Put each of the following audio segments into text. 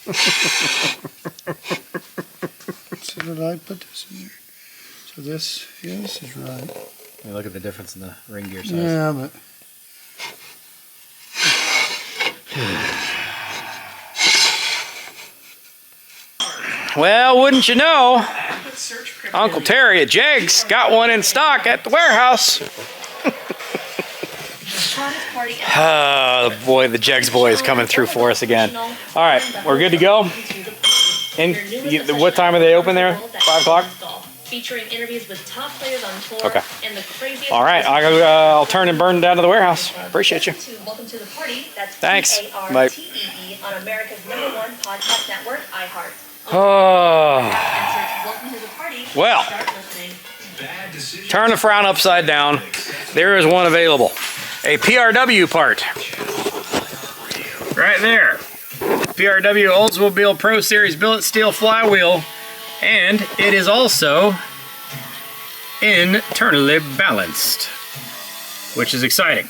So did I put this in there? So this, yeah, this is right. Let me look at the difference in the ring gear size. Yeah, but well, wouldn't you know, Uncle Terry at Jegs got one in stock at the warehouse. Oh boy, the Jegs boy is coming through for us again. All right, we're good to go. And what time are they open there? 5 o'clock? Featuring interviews with top players on tour. Okay. And the craziest. All right, I'll turn and burn down to the warehouse. Appreciate you. Welcome to the party. That's Thanks. Bye. On America's #1 podcast network, iHeart. Oh. Welcome to the party. Well, turn the frown upside down. There is one available. A PRW part. Right there. PRW Oldsmobile Pro Series billet steel flywheel. And it is also internally balanced, which is exciting.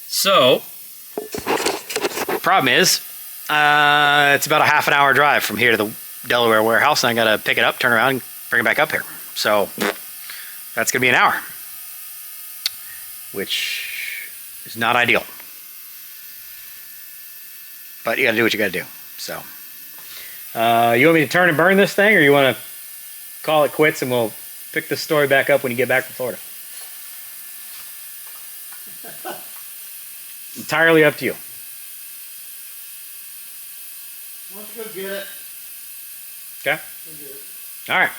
So, problem is, it's about a half an hour drive from here to the Delaware warehouse, and I gotta pick it up, turn around, and bring it back up here. So, that's gonna be an hour, which is not ideal. But you gotta do what you gotta do, so. You want me to turn and burn this thing, or you want to call it quits and we'll pick this story back up when you get back from Florida? Entirely up to you. why don't you go get it? Okay. All right.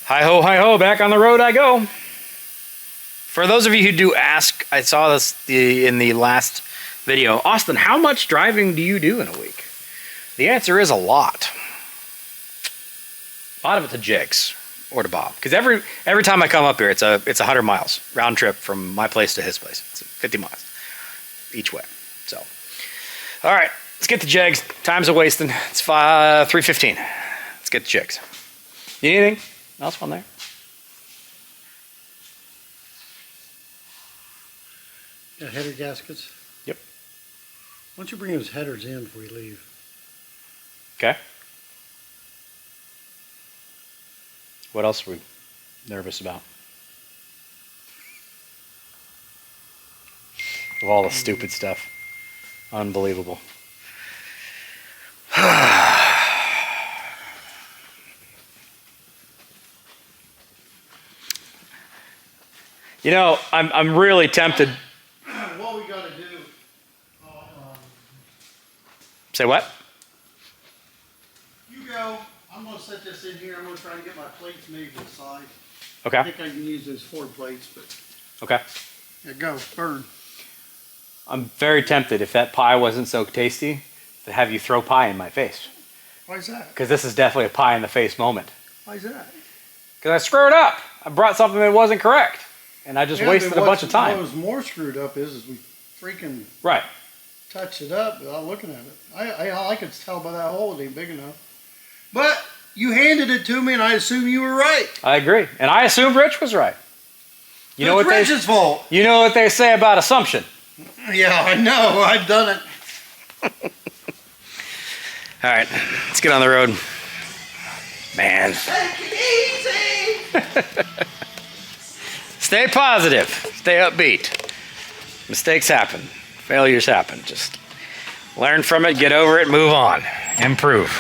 Hi ho, back on the road I go. For those of you who do ask, I saw this in the last video. Austin, how much driving do you do in a week? The answer is a lot. A lot of it to Jegs or to Bob, because every time I come up here, it's 100 miles round trip from my place to his place. It's 50 miles each way. So, all right, let's get to Jegs. Time's a wasting. It's 3:15. Let's get to Jegs. Need anything else on there? Yeah, header gaskets. Yep. Why don't you bring those headers in before we leave? Okay. What else are we nervous about? Of all the stupid stuff. Unbelievable. You know, I'm really tempted. What we gotta do? Say what? You go. I'm gonna set this in here. I'm gonna try to get my plates made to the side. I Okay. think I can use those 4 plates, but Okay. yeah, go burn. I'm very tempted, if that pie wasn't so tasty, to have you throw pie in my face. Why is that? Because this is definitely a pie in the face moment. Why is that? Because I screwed up. I brought something that wasn't correct. And I just wasted a bunch of time. What was more screwed up is we freaking Right. touched it up without looking at it. I could tell by that hole it ain't big enough. But you handed it to me, and I assume you were right. I agree. And I assumed Rich was right. You know It's what Rich's fault. You know what they say about assumption. Yeah, I know. I've done it. All right, let's get on the road. Man. Take it easy. Stay positive. Stay upbeat. Mistakes happen. Failures happen. Just learn from it, get over it, move on. Improve.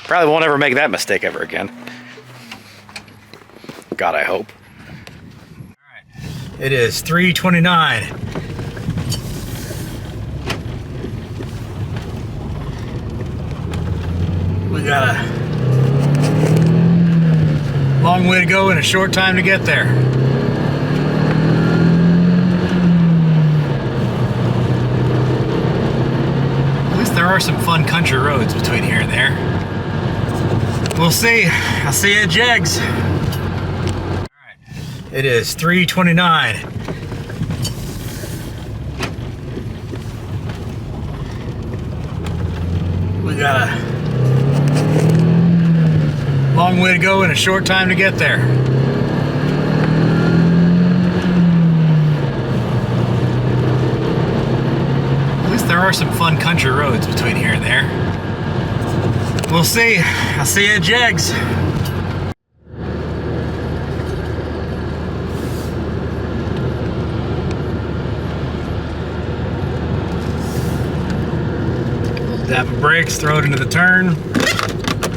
Probably won't ever make that mistake ever again. God, I hope. All right. It is 3:29. We got a long way to go and a short time to get there. At least there are some fun country roads between here and there. We'll see. I'll see you at Jegs. All right. It is 3:29. We got a long way to go and a short time to get there. At least there there are some fun country roads between here and there. We'll see. I'll see you at Jegs. Tap the brakes, throw it into the turn,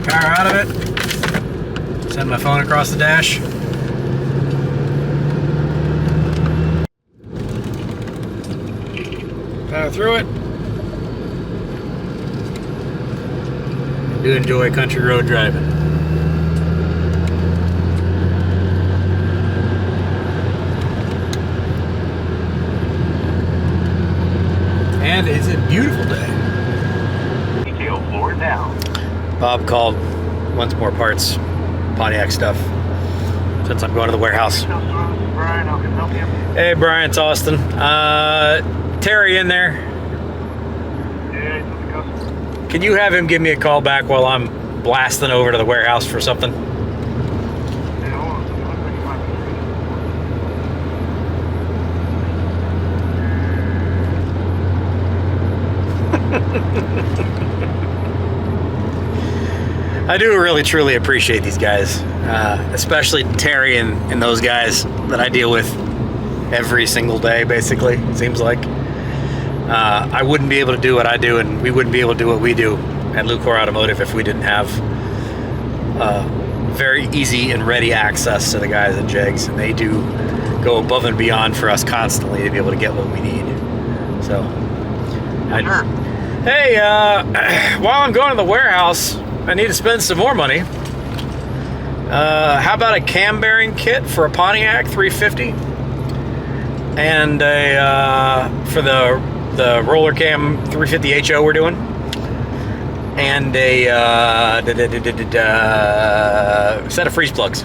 power out of it, send my phone across the dash. Power through it. I do enjoy country road driving. And it's a beautiful day. Detail floor down. Bob called, wants more parts, Pontiac stuff, since I'm going to the warehouse. Brian, how can I help you? Hey Brian, it's Austin. Terry in there. Yeah, it's the customer. Can you have him give me a call back while I'm blasting over to the warehouse for something? Yeah, hold on. I'll put you on. I do really truly appreciate these guys, especially Terry and those guys that I deal with every single day, basically, it seems like. I wouldn't be able to do what I do, and we wouldn't be able to do what we do at Lucor Automotive if we didn't have very easy and ready access to the guys at Jegs, and they do go above and beyond for us constantly to be able to get what we need. So, Sure. hey, while I'm going to the warehouse, I need to spend some more money. How about a cam bearing kit for a Pontiac 350? And a, for the roller cam 350 HO we're doing? And a set of freeze plugs.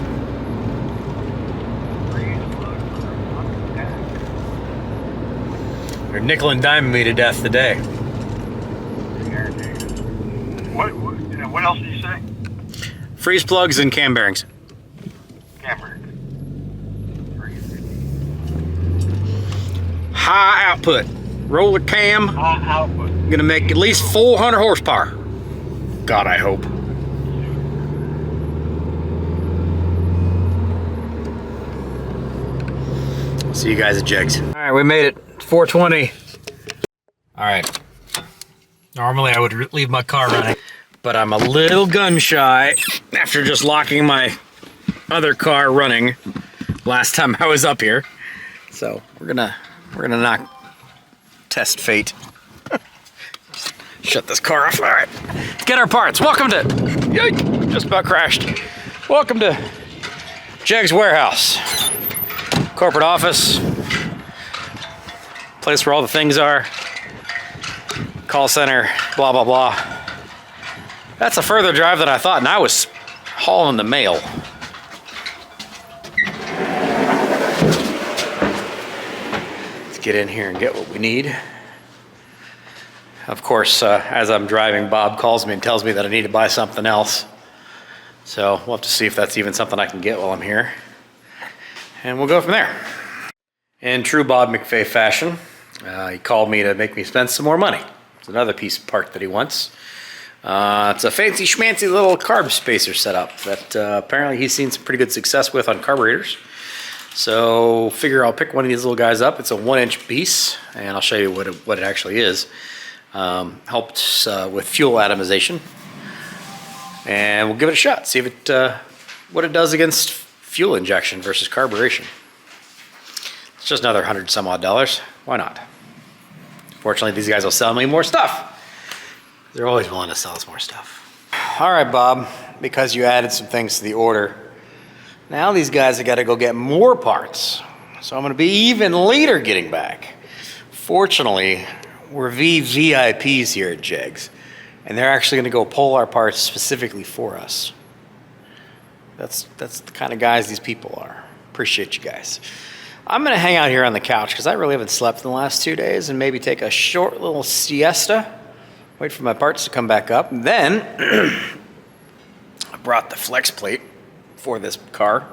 They're nickel and diming me to death today. What else did you say? Freeze plugs and cam bearings. Camera. High output. Roller cam. Output. Gonna make at least 400 horsepower. God, I hope. See you guys at Jegs. All right, we made it. 420. All right. Normally I would leave my car running, but I'm a little gun shy after just locking my other car running last time I was up here. So we're gonna not test fate. Shut this car off. All right, let's get our parts. Welcome to, yike, just about crashed. Welcome to Jegs Warehouse. Corporate office. Place where all the things are. Call center, blah, blah, blah. That's a further drive than I thought, and I was hauling the mail. Let's get in here and get what we need. Of course, as I'm driving, Bob calls me and tells me that I need to buy something else. So we'll have to see if that's even something I can get while I'm here. And we'll go from there. In true Bob McFay fashion, he called me to make me spend some more money. It's another piece of part that he wants. It's a fancy schmancy little carb spacer setup that apparently he's seen some pretty good success with on carburetors. So figure I'll pick one of these little guys up. It's a 1-inch piece, and I'll show you what it actually is. Helps with fuel atomization, and we'll give it a shot. See if it what it does against fuel injection versus carburation. It's just another $100 some odd. Why not? Fortunately, these guys will sell me more stuff. They're always willing to sell us more stuff. All right, Bob, because you added some things to the order, now these guys have got to go get more parts. So I'm going to be even later getting back. Fortunately, we're VVIPs here at Jegs, and they're actually going to go pull our parts specifically for us. That's the kind of guys these people are. Appreciate you guys. I'm going to hang out here on the couch because I really haven't slept in the last 2 days, and maybe take a short little siesta, wait for my parts to come back up. And then I brought the flex plate for this car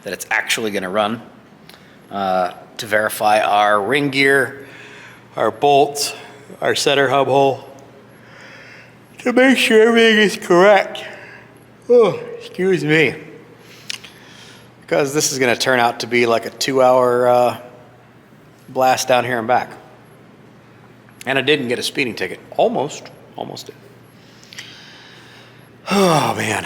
that it's actually going to run to verify our ring gear, our bolts, our center hub hole to make sure everything is correct. Oh, excuse me. Because this is going to turn out to be like a 2-hour blast down here and back. And I didn't get a speeding ticket. Almost did. Oh, man.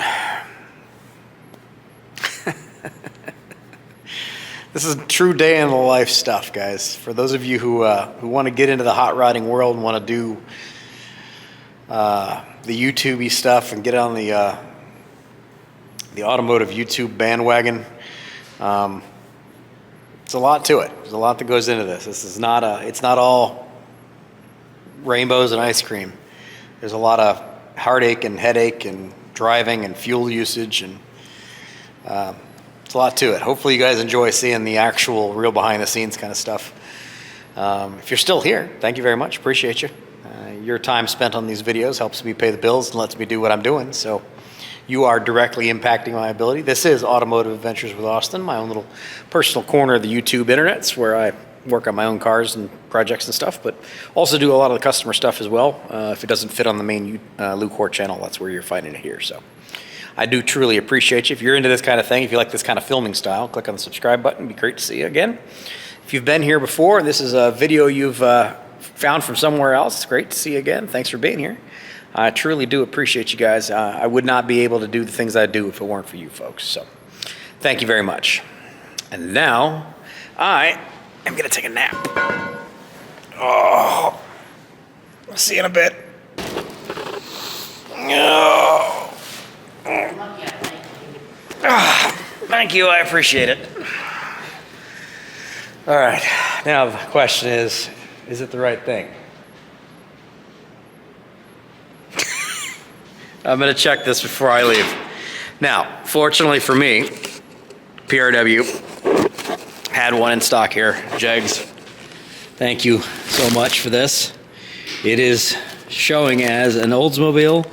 This is true day in the life stuff, guys. For those of you who want to get into the hot rodding world and want to do the YouTube-y stuff and get on the automotive YouTube bandwagon, it's a lot to it. There's a lot that goes into this. This is not it's not all rainbows and ice cream. There's a lot of heartache and headache and driving and fuel usage, and it's a lot to it. Hopefully you guys enjoy seeing the actual real behind the scenes kind of stuff. If you're still here, thank you very much. Appreciate you. Your time spent on these videos helps me pay the bills and lets me do what I'm doing. So you are directly impacting my ability. This is Automotive Adventures with Austin, my own little personal corner of the YouTube internets where I work on my own cars and projects and stuff, but also do a lot of the customer stuff as well. If it doesn't fit on the main Lucor channel, that's where you're finding it here. So I do truly appreciate you. If you're into this kind of thing, if you like this kind of filming style, click on the subscribe button. It'd be great to see you again. If you've been here before and this is a video you've found from somewhere else, it's great to see you again. Thanks for being here. I truly do appreciate you guys. I would not be able to do the things I do if it weren't for you folks. So thank you very much. And now I am going to take a nap. Oh, I'll see you in a bit. Oh. Thank you. I appreciate it. All right. Now the question is it the right thing? I'm going to check this before I leave. Now, fortunately for me, PRW had one in stock here. Jegs, thank you so much for this. It is showing as an Oldsmobile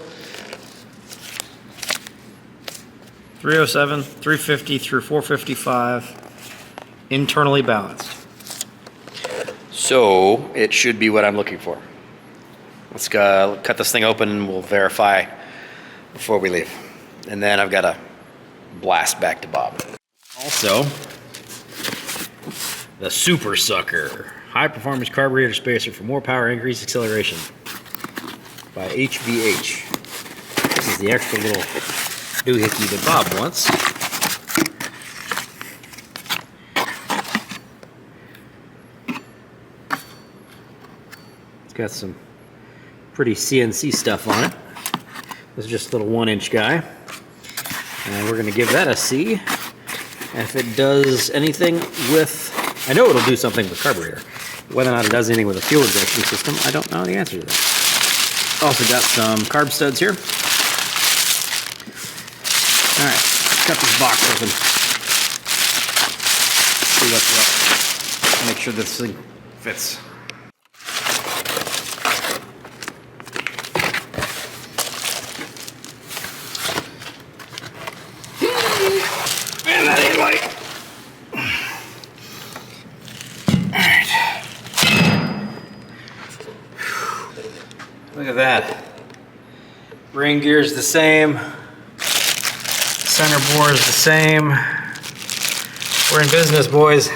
307, 350 through 455, internally balanced. So it should be what I'm looking for. Let's cut this thing open and we'll verify before we leave. And then I've got to blast back to Bob. Also, the Super Sucker, high performance carburetor spacer for more power, increased acceleration by HVH. This is the extra little doohickey that Bob wants. It's got some pretty CNC stuff on it. This is just a little 1-inch guy. And we're going to give that a C. And if it does anything with, I know it'll do something with carburetor. Whether or not it does anything with a fuel injection system, I don't know the answer to that. Also got some carb studs here. All right, let's cut this box open. See what's what. Make sure this thing fits. Man, that ain't light. All right. Look at that. Ring gear's the same. Center bore is the same. We're in business, boys.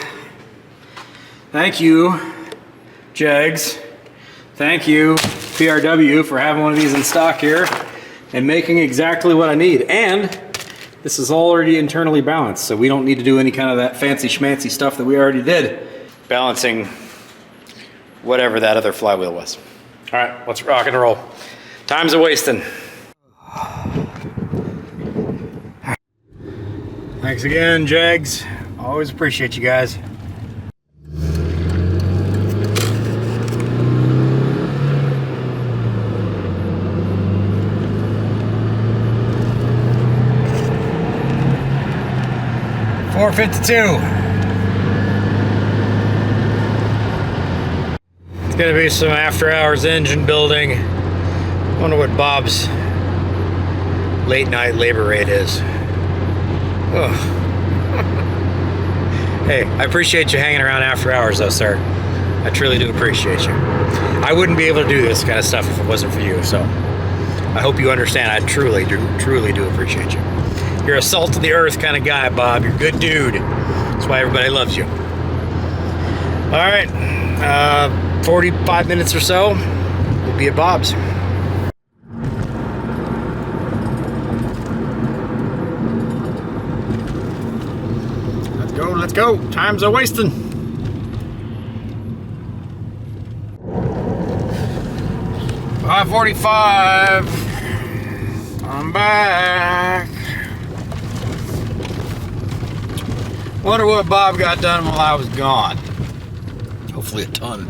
Thank you, Jegs. Thank you, PRW, for having one of these in stock here and making exactly what I need. And this is already internally balanced, so we don't need to do any kind of that fancy schmancy stuff that we already did. Balancing whatever that other flywheel was. All right, let's rock and roll. Time's a-wasting. Thanks again, Jegs. Always appreciate you guys. $452. It's gonna be some after-hours engine building. I wonder what Bob's late-night labor rate is. Ugh. Hey, I appreciate you hanging around after hours though, sir. I truly do appreciate you. I wouldn't be able to do this kind of stuff if it wasn't for you, so I hope you understand. I truly do appreciate you. You're a salt of the earth kind of guy, Bob. You're a good dude. That's why everybody loves you. All right, 45 minutes or so, we'll be at Bob's. Let's go. Time's a wasting. $5:45. I'm back. Wonder what Bob got done while I was gone. Hopefully a ton.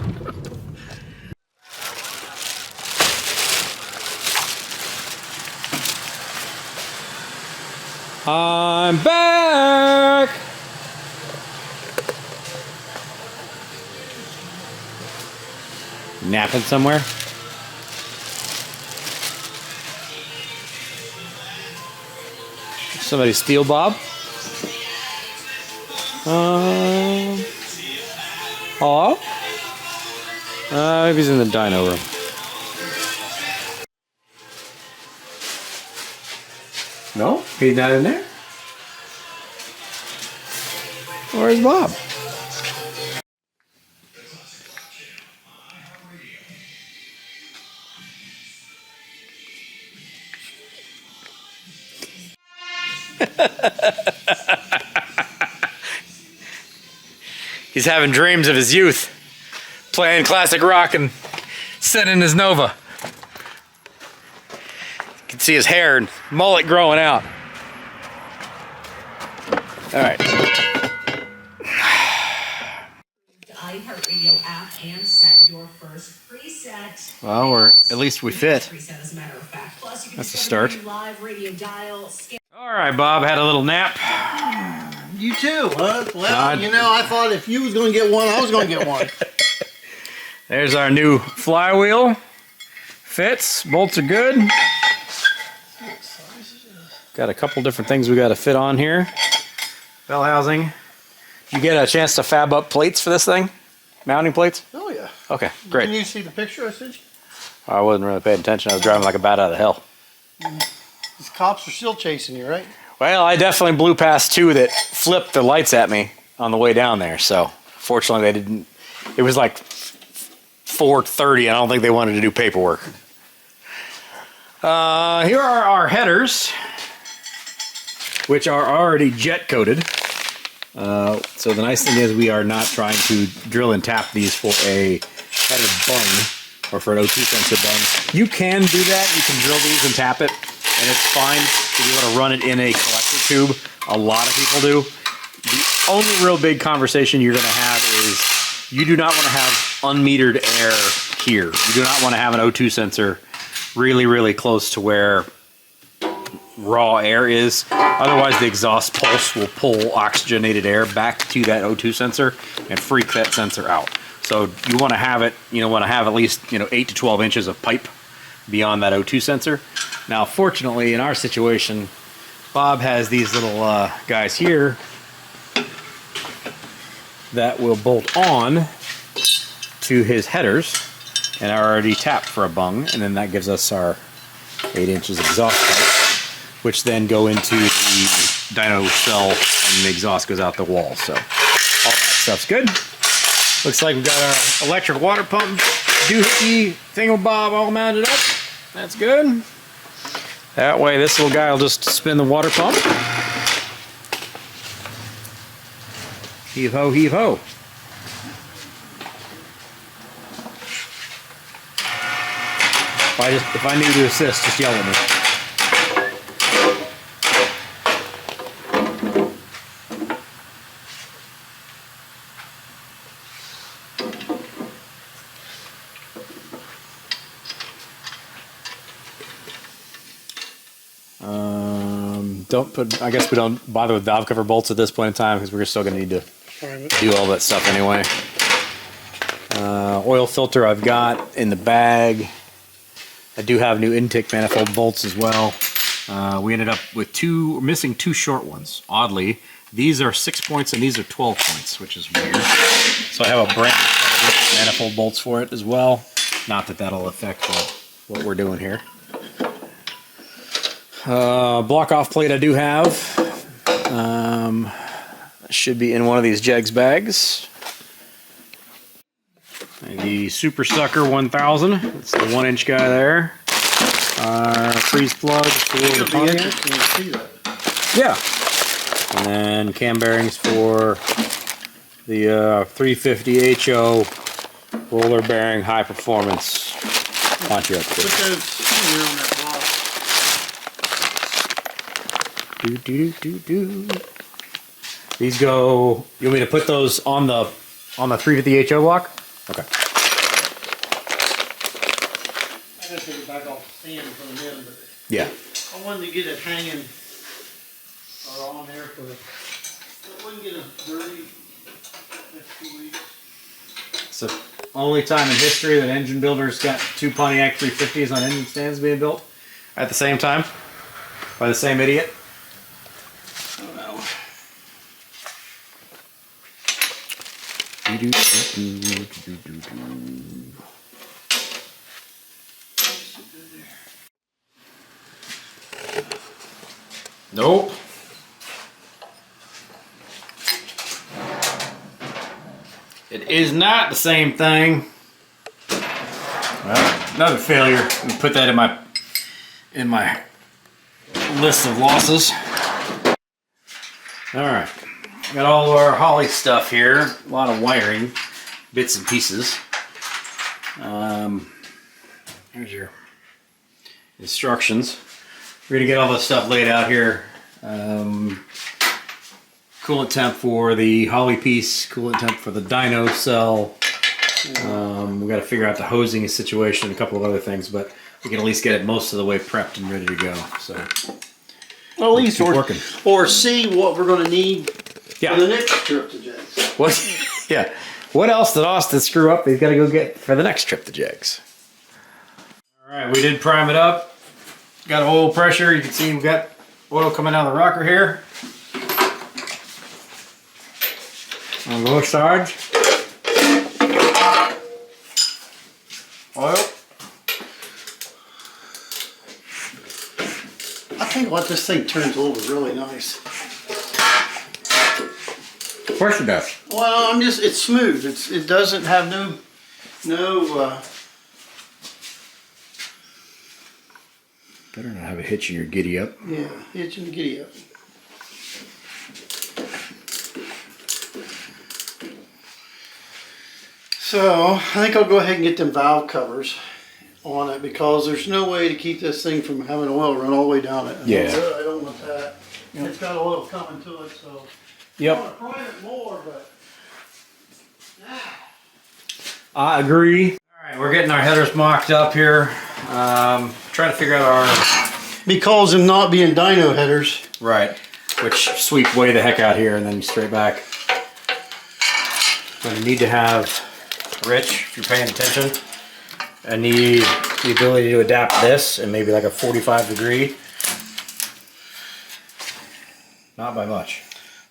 I'm back. Napping somewhere? Somebody steal Bob? Hello? Maybe he's in the dyno room. No? He's not in there? Where's Bob? He's having dreams of his youth, playing classic rock and sitting in his Nova. You can see his hair and mullet growing out. All right. iHeartRadio app and set your first preset. Well, at least we fit. Preset, as a matter of fact. Plus, you can That's a start. live radio dial. All right, Bob had a little nap. You too, huh? Well, you know, I thought if you was going to get one, I was going to get one. There's our new flywheel. Fits. Bolts are good. Got a couple different things we got to fit on here. Bell housing. You get a chance to fab up plates for this thing? Mounting plates? Oh, yeah. Okay, great. Can you see the picture I sent you? I wasn't really paying attention. I was driving like a bat out of hell. These cops are still chasing you, right? Well, I definitely blew past two that flipped the lights at me on the way down there. So, fortunately, they didn't. It was like 4:30. I don't think they wanted to do paperwork. Here are our headers, which are already jet coated. So the nice thing is we are not trying to drill and tap these for a header bung or for an O2 sensor bung. You can do that. You can drill these and tap it, and it's fine if you want to run it in a collector tube. A lot of people do. The only real big conversation you're going to have is you do not want to have unmetered air here. You do not want to have an O2 sensor really, really close to where raw air is. Otherwise, the exhaust pulse will pull oxygenated air back to that O2 sensor and freak that sensor out. So you want to have it, want to have at least, 8 to 12 inches of pipe beyond that O2 sensor. Now, fortunately, in our situation, Bob has these little guys here that will bolt on to his headers and are already tapped for a bung, and then that gives us our 8 inches exhaust pipe, which then go into the dyno cell and the exhaust goes out the wall. So all that stuff's good. Looks like we've got our electric water pump doohickey thingamabob all mounted up. That's good. That way this little guy will just spin the water pump. Heave ho, heave ho. If I need to assist, just yell at me. I guess we don't bother with valve cover bolts at this point in time because we're still going to need to do all that stuff anyway. Oil filter I've got in the bag. I do have new intake manifold bolts as well. We ended up with missing two short ones. Oddly, these are 6 points and these are 12 points, which is weird. So I have a brand new set of manifold bolts for it as well. Not that that'll affect what we're doing here. Block off plate I do have. Should be in one of these Jegs bags. The Super Sucker 1000. It's the 1-inch guy there. Our freeze plugs for the Pontiac. Yeah. And then cam bearings for the 350 HO roller bearing high performance Pontiac. Put those in there on that block. These go. You want me to put those on the 350 HO block? Okay. I gotta take it back off the stand for the men, but Yeah. I wanted to get it hanging or on there for the. I wouldn't get it dirty next 2 weeks. It's the only time in history that engine builders got 2 Pontiac 350s on engine stands being built at the same time by the same idiot. Oh no. Nope. It is not the same thing. Well, another failure. Let me put that in my list of losses. All right, got all of our Holley stuff here. A lot of wiring, bits and pieces. Here's your instructions. We're gonna get all this stuff laid out here. Coolant temp for the Holley piece, coolant temp for the dyno cell. We got to figure out the hosing situation, a couple of other things, but we can at least get it most of the way prepped and ready to go. So, Well, at least keep working. or see what we're going to need Yeah. for the next trip to Jegs. What? Yeah. What else did Austin screw up? He's got to go get for the next trip to Jegs. All right, we did prime it up. Got oil pressure. You can see we've got oil coming out of the rocker here. On both sides. Oil. I think what this thing turns over really nice. Of course it does. Well, it's smooth. It doesn't have no. Better not have a hitch in your giddy up. Yeah, hitch and giddy up. So I think I'll go ahead and get them valve covers on it because there's no way to keep this thing from having oil run all the way down it. Yeah. I don't want that. Yep. It's got oil coming to it, so Yep. I want to prime it more, but I agree. All right, we're getting our headers mocked up here. Trying to figure out our because them not being dyno headers. right, which sweep way the heck out here and then straight back. Going to need to have Rich, if you're paying attention. I need the ability to adapt this and maybe like a 45 degree. Not by much.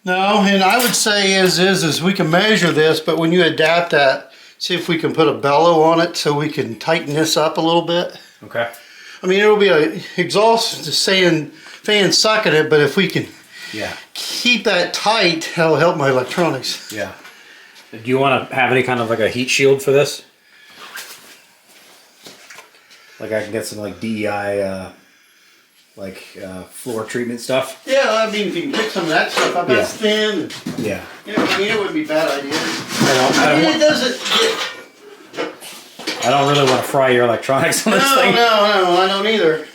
No, and I would say is we can measure this, but when you adapt that, see if we can put a bellow on it so we can tighten this up a little bit. Okay. I mean, it'll be a exhaust fan sucking it, but if we can keep that tight, that'll help my electronics. Yeah. Do you want to have any kind of like a heat shield for this? Like I can get some like DEI floor treatment stuff. Yeah, I mean, if you can pick some of that stuff up, that's thin. Yeah. You know, I mean, it wouldn't be a bad idea. I don't really want to fry your electronics on this thing. No, I don't either.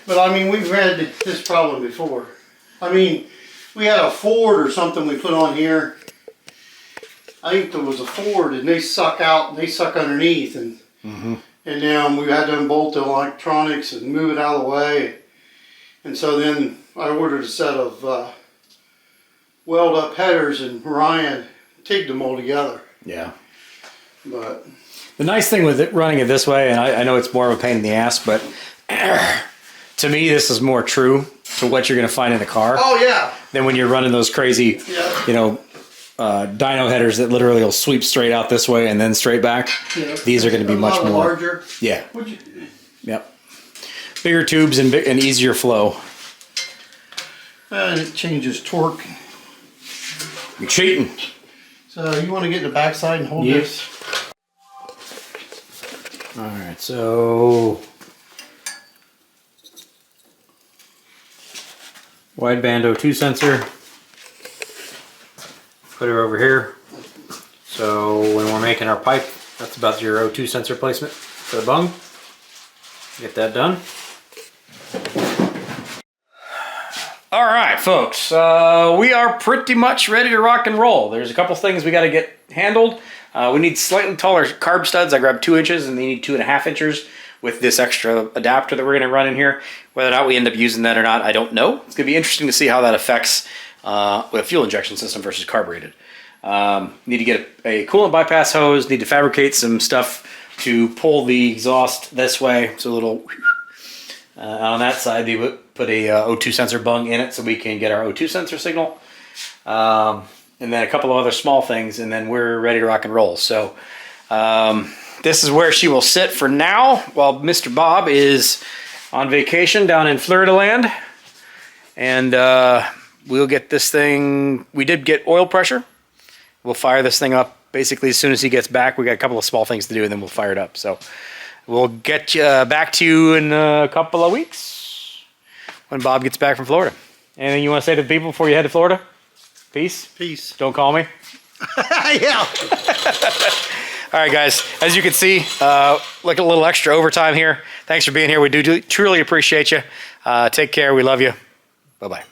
But I mean, we've had this problem before. I mean, we had a Ford or something we put on here. I think there was a Ford, and they suck out and they suck underneath, and then we had to unbolt the electronics and move it out of the way. And so then I ordered a set of weld up headers, and Ryan tigged them all together. Yeah. But the nice thing with it running it this way, and I know it's more of a pain in the ass, but to me this is more true to what you're going to find in the car. oh yeah, Than when you're running those crazy, dyno headers that literally will sweep straight out this way and then straight back. Yeah. These are going to be A much lot more larger. Yeah. Would you, Yep. Bigger tubes and easier flow. and it changes torque. You're cheating. So you want to get in the backside and hold Yep. this. All right, so wideband O2 sensor. Put her over here. So when we're making our pipe, that's about your O2 sensor placement for the bung. Get that done. All right, folks, we are pretty much ready to rock and roll. There's a couple things we got to get handled. We need slightly taller carb studs. I grabbed 2 inches and they need 2.5 inches with this extra adapter that we're going to run in here. Whether or not we end up using that or not, I don't know. It's going to be interesting to see how that affects with a fuel injection system versus carbureted. Need to get a coolant bypass hose, need to fabricate some stuff to pull the exhaust this way. So a little on that side, they would put a O2 sensor bung in it so we can get our O2 sensor signal. And then a couple of other small things, and then we're ready to rock and roll. So this is where she will sit for now while Mr. Bob is on vacation down in Florida land. And we'll get this thing, we did get oil pressure. We'll fire this thing up basically as soon as he gets back. We got a couple of small things to do and then we'll fire it up. So we'll get back to you in a couple of weeks when Bob gets back from Florida. Anything you want to say to the people before you head to Florida? Peace? Peace. Don't call me. Yeah. All right, guys. As you can see, like a little extra overtime here. Thanks for being here. We do truly appreciate you. Take care. We love you. Bye-bye.